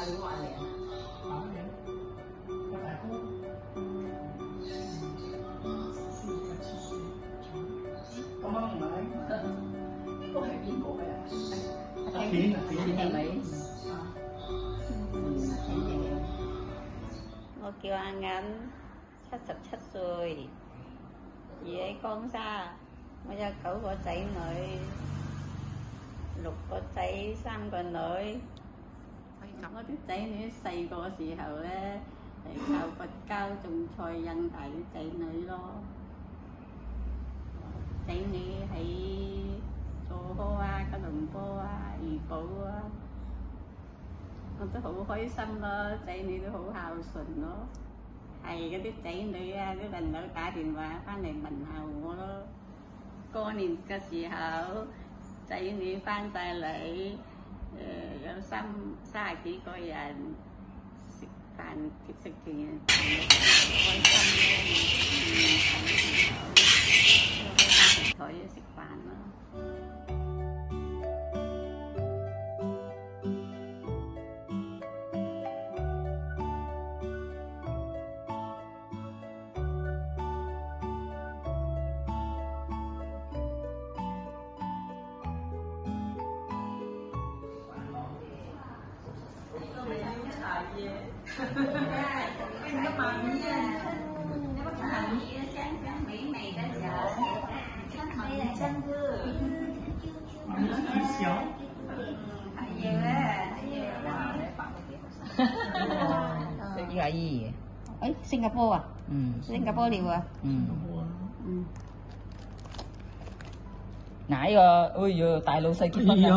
你話靚啊？咁樣唔係？呢個係邊個嘅？片係咪？我叫阿銀，77歲，住喺江沙。我有9個仔女，6個仔3個女。我啲仔女細個時候咧，係靠佛膠種菜養大啲仔女咯。仔女喺做好啊、吉隆坡啊、怡保啊，我都好開心咯，仔女都好孝順咯。係嗰啲仔女啊，啲輪流打電話翻嚟問候我咯。過年嘅時候，仔女翻晒嚟，有30幾個人食飯食團圓飯，開心咯！台食飯咯。那个妈咪啊，那个妈咪香美美的人，你看妈咪真的，妈咪很小，还有嘞，呢個阿姨，誒，新加坡啊，新加坡料啊，嗱呢個，哎呀，大老細結婚啦。